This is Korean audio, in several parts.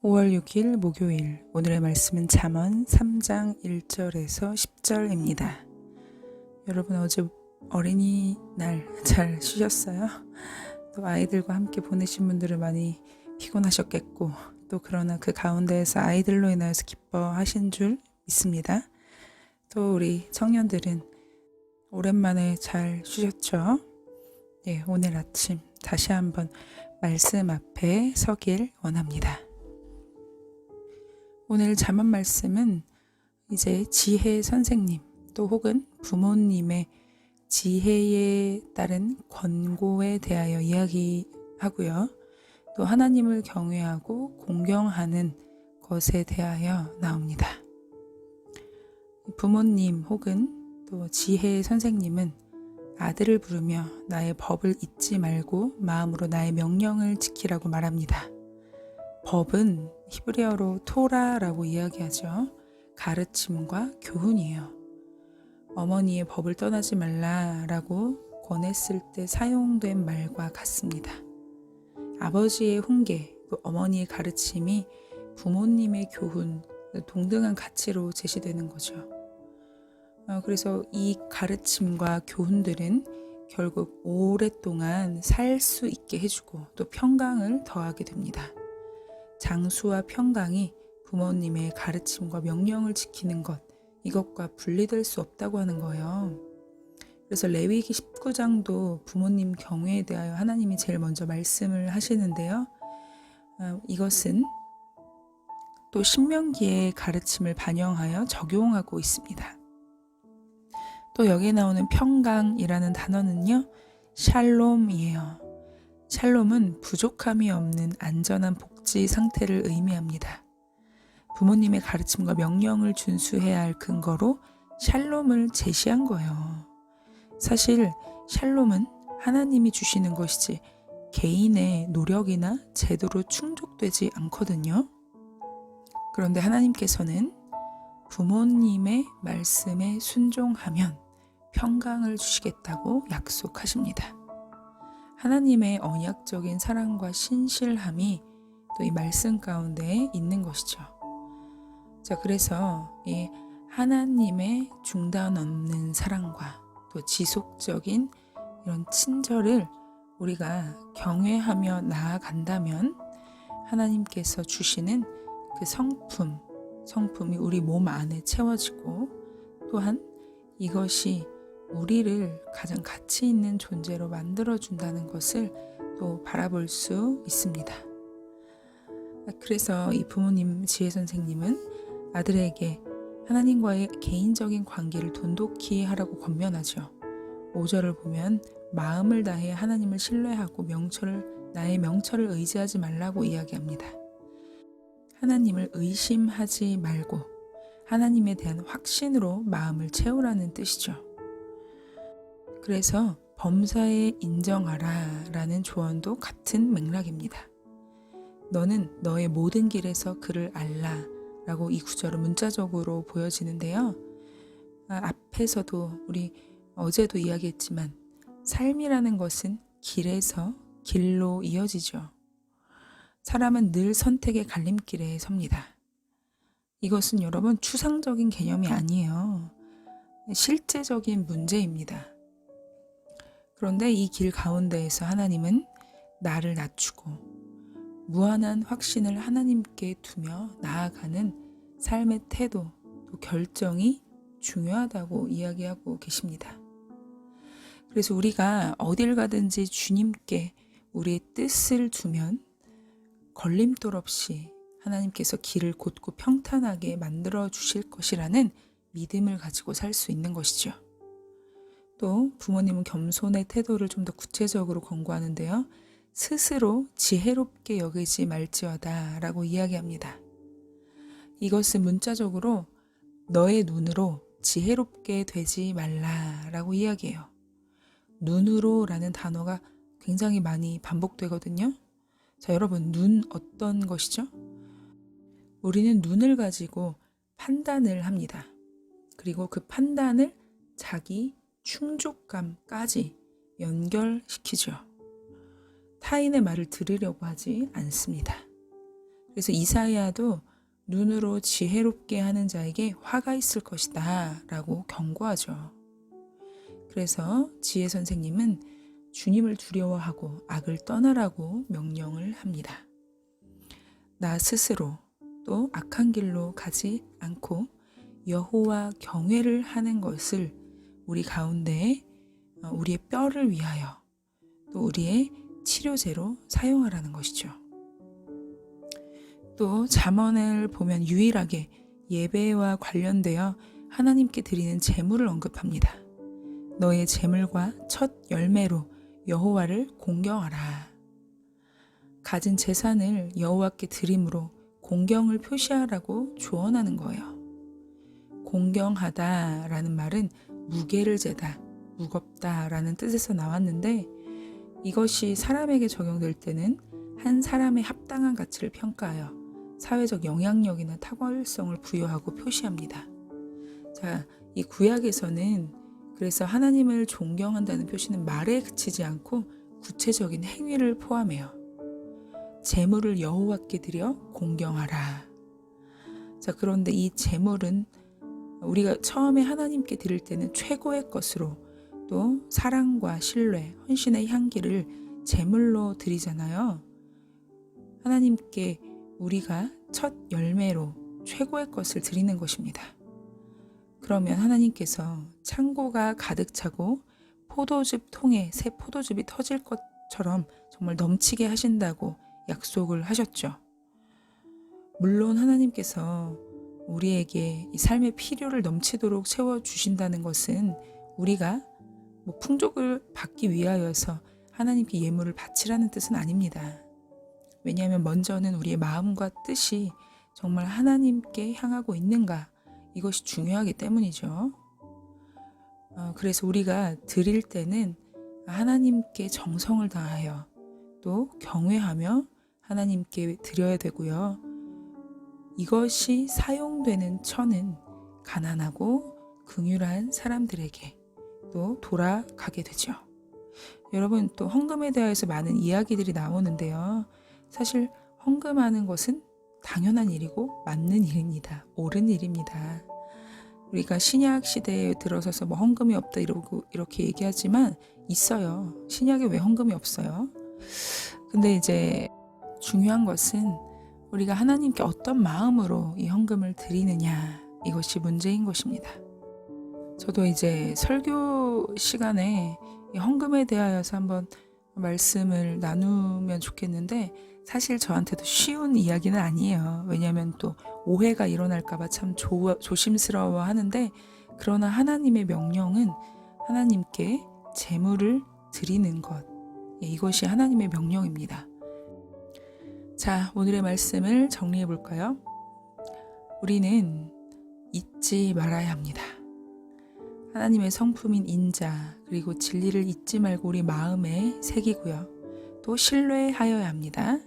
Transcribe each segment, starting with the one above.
5월 6일 목요일, 오늘의 말씀은 잠언 3장 1절에서 10절입니다. 여러분 어제 어린이날 잘 쉬셨어요? 또 아이들과 함께 보내신 분들은 많이 피곤하셨겠고, 또 그러나 그 가운데에서 아이들로 인하여서 기뻐하신 줄 믿습니다. 또 우리 청년들은 오랜만에 잘 쉬셨죠? 네, 오늘 아침 다시 한번 말씀 앞에 서길 원합니다. 오늘 잠언 말씀은 이제 지혜 선생님 또 혹은 부모님의 지혜에 따른 권고에 대하여 이야기하고요. 또 하나님을 경외하고 공경하는 것에 대하여 나옵니다. 부모님 혹은 또 지혜 선생님은 아들을 부르며 나의 법을 잊지 말고 마음으로 나의 명령을 지키라고 말합니다. 법은 히브리어로 토라라고 이야기하죠. 가르침과 교훈이에요. 어머니의 법을 떠나지 말라라고 권했을 때 사용된 말과 같습니다. 아버지의 훈계, 어머니의 가르침이 부모님의 교훈, 동등한 가치로 제시되는 거죠. 그래서 이 가르침과 교훈들은 결국 오랫동안 살 수 있게 해주고 또 평강을 더하게 됩니다. 장수와 평강이 부모님의 가르침과 명령을 지키는 것, 이것과 분리될 수 없다고 하는 거예요. 그래서 레위기 19장도 부모님 경외에 대하여 하나님이 제일 먼저 말씀을 하시는데요. 이것은 또 신명기의 가르침을 반영하여 적용하고 있습니다. 또 여기에 나오는 평강이라는 단어는요, 샬롬이에요. 샬롬은 부족함이 없는 안전한 복지 상태를 의미합니다. 부모님의 가르침과 명령을 준수해야 할 근거로 샬롬을 제시한 거예요. 사실 샬롬은 하나님이 주시는 것이지 개인의 노력이나 제도로 충족되지 않거든요. 그런데 하나님께서는 부모님의 말씀에 순종하면 평강을 주시겠다고 약속하십니다. 하나님의 언약적인 사랑과 신실함이 또 이 말씀 가운데 있는 것이죠. 자, 그래서 이 하나님의 중단 없는 사랑과 또 지속적인 이런 친절을 우리가 경외하며 나아간다면 하나님께서 주시는 그 성품이 우리 몸 안에 채워지고 또한 이것이 우리를 가장 가치 있는 존재로 만들어준다는 것을 또 바라볼 수 있습니다. 그래서 이 부모님 지혜 선생님은 아들에게 하나님과의 개인적인 관계를 돈독히 하라고 권면하죠. 5절을 보면 마음을 다해 하나님을 신뢰하고 나의 명철을 의지하지 말라고 이야기합니다. 하나님을 의심하지 말고 하나님에 대한 확신으로 마음을 채우라는 뜻이죠. 그래서 범사에 인정하라 라는 조언도 같은 맥락입니다. 너는 너의 모든 길에서 그를 알라 라고 이 구절은 문자적으로 보여지는데요. 앞에서도 우리 어제도 이야기했지만 삶이라는 것은 길에서 길로 이어지죠. 사람은 늘 선택의 갈림길에 섭니다. 이것은 여러분 추상적인 개념이 아니에요. 실제적인 문제입니다. 그런데 이 길 가운데에서 하나님은 나를 낮추고 무한한 확신을 하나님께 두며 나아가는 삶의 태도, 또 결정이 중요하다고 이야기하고 계십니다. 그래서 우리가 어딜 가든지 주님께 우리의 뜻을 두면 걸림돌 없이 하나님께서 길을 곧고 평탄하게 만들어 주실 것이라는 믿음을 가지고 살 수 있는 것이죠. 또 부모님은 겸손의 태도를 좀 더 구체적으로 권고하는데요. 스스로 지혜롭게 여기지 말지어다 라고 이야기합니다. 이것은 문자적으로 너의 눈으로 지혜롭게 되지 말라 라고 이야기해요. 눈으로 라는 단어가 굉장히 많이 반복되거든요. 자, 여러분, 눈 어떤 것이죠? 우리는 눈을 가지고 판단을 합니다. 그리고 그 판단을 자기 충족감까지 연결시키죠. 타인의 말을 들으려고 하지 않습니다. 그래서 이사야도 눈으로 지혜롭게 하는 자에게 화가 있을 것이다 라고 경고하죠. 그래서 지혜 선생님은 주님을 두려워하고 악을 떠나라고 명령을 합니다. 나 스스로 또 악한 길로 가지 않고 여호와 경외를 하는 것을 우리 가운데 우리의 뼈를 위하여 또 우리의 치료제로 사용하라는 것이죠. 또 잠언을 보면 유일하게 예배와 관련되어 하나님께 드리는 제물을 언급합니다. 너의 제물과 첫 열매로 여호와를 공경하라. 가진 재산을 여호와께 드림으로 공경을 표시하라고 조언하는 거예요. 공경하다라는 말은 무게를 재다, 무겁다라는 뜻에서 나왔는데 이것이 사람에게 적용될 때는 한 사람의 합당한 가치를 평가하여 사회적 영향력이나 탁월성을 부여하고 표시합니다. 자, 이 구약에서는 그래서 하나님을 존경한다는 표시는 말에 그치지 않고 구체적인 행위를 포함해요. 제물을 여호와께 드려 공경하라. 자, 그런데 이 제물은 우리가 처음에 하나님께 드릴 때는 최고의 것으로 또 사랑과 신뢰, 헌신의 향기를 제물로 드리잖아요. 하나님께 우리가 첫 열매로 최고의 것을 드리는 것입니다. 그러면 하나님께서 창고가 가득 차고 포도즙 통에 새 포도즙이 터질 것처럼 정말 넘치게 하신다고 약속을 하셨죠. 물론 하나님께서 우리에게 이 삶의 필요를 넘치도록 채워주신다는 것은 우리가 풍족을 받기 위하여서 하나님께 예물을 바치라는 뜻은 아닙니다. 왜냐하면 먼저는 우리의 마음과 뜻이 정말 하나님께 향하고 있는가, 이것이 중요하기 때문이죠. 그래서 우리가 드릴 때는 하나님께 정성을 다하여 또 경외하며 하나님께 드려야 되고요. 이것이 사용되는 천은 가난하고 긍휼한 사람들에게 또 돌아가게 되죠. 여러분, 또 헌금에 대해서 많은 이야기들이 나오는데요. 사실 헌금하는 것은 당연한 일이고 맞는 일입니다. 옳은 일입니다. 우리가 신약 시대에 들어서서 뭐 헌금이 없다 이렇게 얘기하지만 있어요. 신약에 왜 헌금이 없어요? 근데 이제 중요한 것은 우리가 하나님께 어떤 마음으로 이 헌금을 드리느냐, 이것이 문제인 것입니다. 저도 이제 설교 시간에 이 헌금에 대하여서 한번 말씀을 나누면 좋겠는데 사실 저한테도 쉬운 이야기는 아니에요. 왜냐하면 또 오해가 일어날까 봐 참 조심스러워 하는데, 그러나 하나님의 명령은 하나님께 제물을 드리는 것, 이것이 하나님의 명령입니다. 자, 오늘의 말씀을 정리해 볼까요? 우리는 잊지 말아야 합니다. 하나님의 성품인 인자, 그리고 진리를 잊지 말고 우리 마음에 새기고요. 또 신뢰하여야 합니다.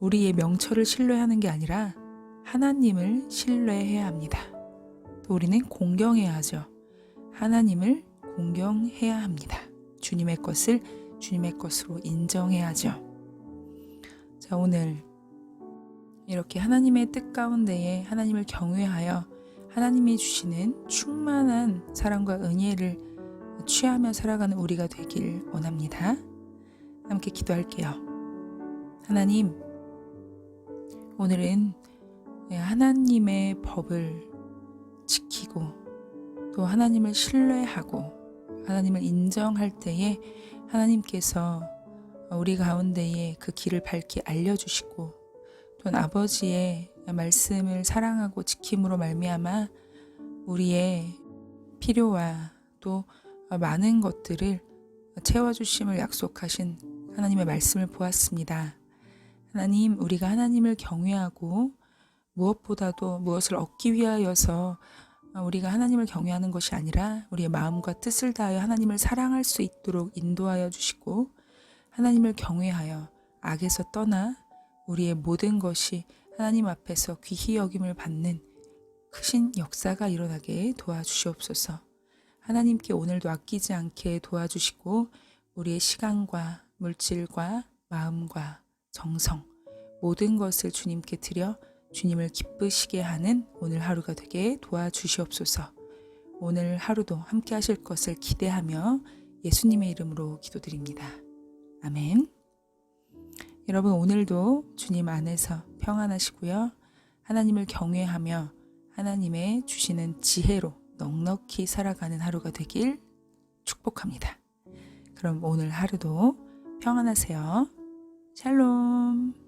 우리의 명철을 신뢰하는 게 아니라 하나님을 신뢰해야 합니다. 또 우리는 공경해야 하죠. 하나님을 공경해야 합니다. 주님의 것을 주님의 것으로 인정해야 하죠. 자, 오늘 이렇게 하나님의 뜻 가운데에 하나님을 경외하여 하나님이 주시는 충만한 사랑과 은혜를 취하며 살아가는 우리가 되길 원합니다. 함께 기도할게요. 하나님, 오늘은 하나님의 법을 지키고 또 하나님을 신뢰하고 하나님을 인정할 때에 하나님께서 우리 가운데에 그 길을 밝히 알려주시고 또는 아버지의 말씀을 사랑하고 지킴으로 말미암아 우리의 필요와 또 많은 것들을 채워주심을 약속하신 하나님의 말씀을 보았습니다. 하나님, 우리가 하나님을 경외하고 무엇보다도 무엇을 얻기 위하여서 우리가 하나님을 경외하는 것이 아니라 우리의 마음과 뜻을 다하여 하나님을 사랑할 수 있도록 인도하여 주시고 하나님을 경외하여 악에서 떠나 우리의 모든 것이 하나님 앞에서 귀히 여김을 받는 크신 역사가 일어나게 도와주시옵소서. 하나님께 오늘도 아끼지 않게 도와주시고 우리의 시간과 물질과 마음과 정성 모든 것을 주님께 드려 주님을 기쁘시게 하는 오늘 하루가 되게 도와주시옵소서. 오늘 하루도 함께 하실 것을 기대하며 예수님의 이름으로 기도드립니다. 아멘. 여러분, 오늘도 주님 안에서 평안하시고요. 하나님을 경외하며 하나님의 주시는 지혜로 넉넉히 살아가는 하루가 되길 축복합니다. 그럼 오늘 하루도 평안하세요. 샬롬.